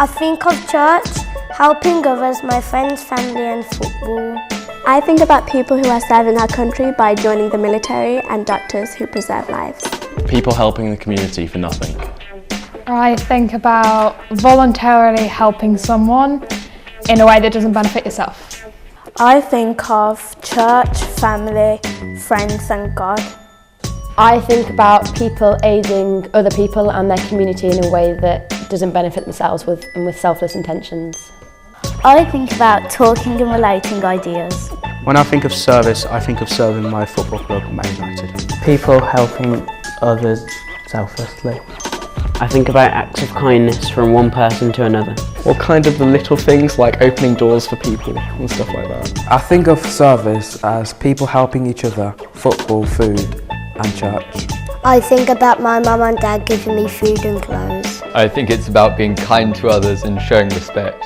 I think of church, helping others, my friends, family and football. I think about people who are serving our country by joining the military and doctors who preserve lives. People helping the community for nothing. I think about voluntarily helping someone in a way that doesn't benefit yourself. I think of church, family, friends and God. I think about people aiding other people and their community in a way that doesn't benefit themselves and with selfless intentions. I think about talking and relating ideas. When I think of service, I think of serving my football club, Man United. People helping others selflessly. I think about acts of kindness from one person to another. Or kind of the little things like opening doors for people and stuff like that. I think of service as people helping each other, football, food and church. I think about my mum and dad giving me food and clothes. I think it's about being kind to others and showing respect.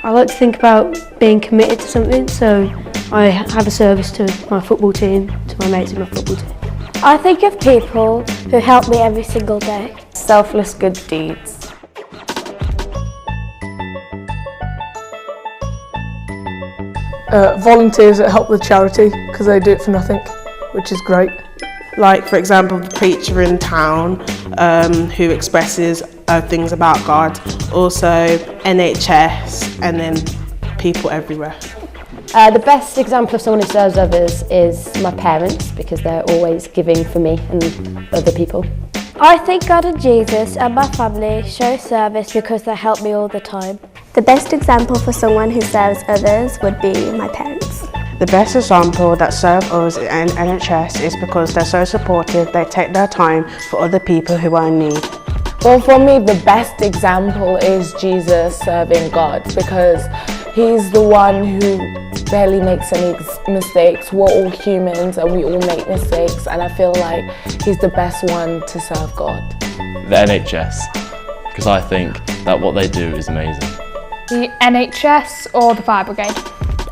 I like to think about being committed to something, so I have a service to my football team, to my mates in my football team. I think of people who help me every single day. Selfless good deeds. Volunteers that help with charity because they do it for nothing, which is great. Like, for example, the preacher in town who expresses things about God, also NHS, and then people everywhere. The best example of someone who serves others is my parents, because they're always giving for me and other people. I think God and Jesus and my family show service because they help me all the time. The best example for someone who serves others would be my parents. The best example that serve us in NHS is because they're so supportive, they take their time for other people who are in need. Well, for me, the best example is Jesus serving God, because he's the one who barely makes any mistakes. We're all humans and we all make mistakes, and I feel like he's the best one to serve God. The NHS, because I think that what they do is amazing. The NHS or the fire brigade?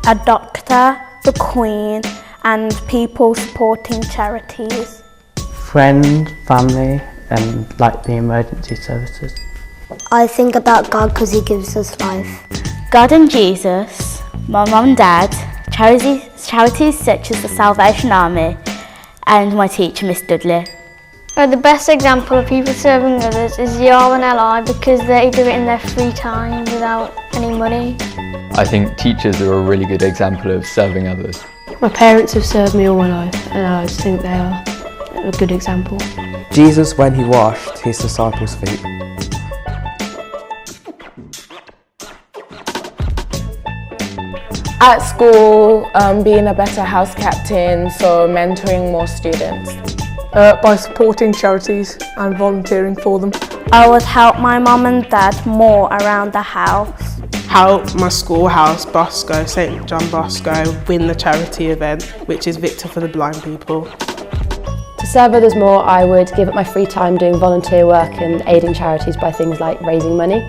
A doctor, the Queen and people supporting charities. Friends, family and like the emergency services. I think about God because he gives us life. God and Jesus, my mum and dad, charities such as the Salvation Army and my teacher Miss Dudley. The best example of people serving others is the RNLI because they do it in their free time without any money. I think teachers are a really good example of serving others. My parents have served me all my life and I just think they are a good example. Jesus when he washed his disciples' feet. At school, being a better house captain, so mentoring more students. By supporting charities and volunteering for them. I would help my mum and dad more around the house. Help my schoolhouse, Bosco, St John Bosco, win the charity event, which is Victor for the Blind People. To serve others more, I would give up my free time doing volunteer work and aiding charities by things like raising money.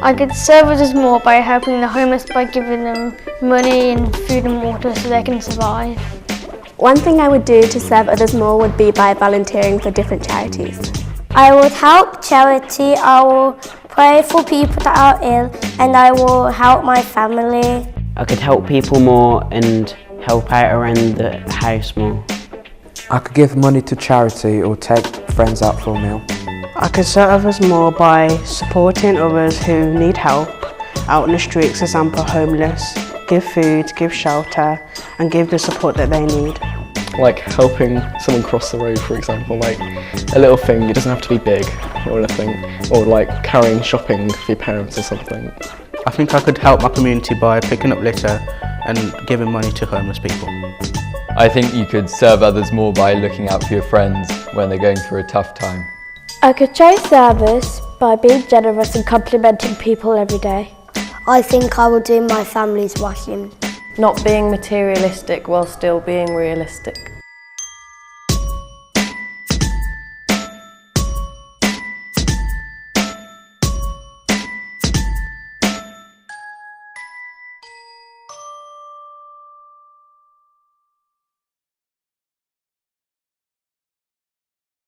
I could serve others more by helping the homeless by giving them money and food and water so they can survive. One thing I would do to serve others more would be by volunteering for different charities. I would help charity, I will pray for people that are ill, and I will help my family. I could help people more and help out around the house more. I could give money to charity or take friends out for a meal. I could serve others more by supporting others who need help out in the streets, for example homeless, give food, give shelter and give the support that they need. Like helping someone cross the road, for example, like a little thing, it doesn't have to be big or anything, or like carrying shopping for your parents or something. I think I could help my community by picking up litter and giving money to homeless people. I think you could serve others more by looking out for your friends when they're going through a tough time. I could show service by being generous and complimenting people every day. I think I will do my family's washing. Not being materialistic while still being realistic.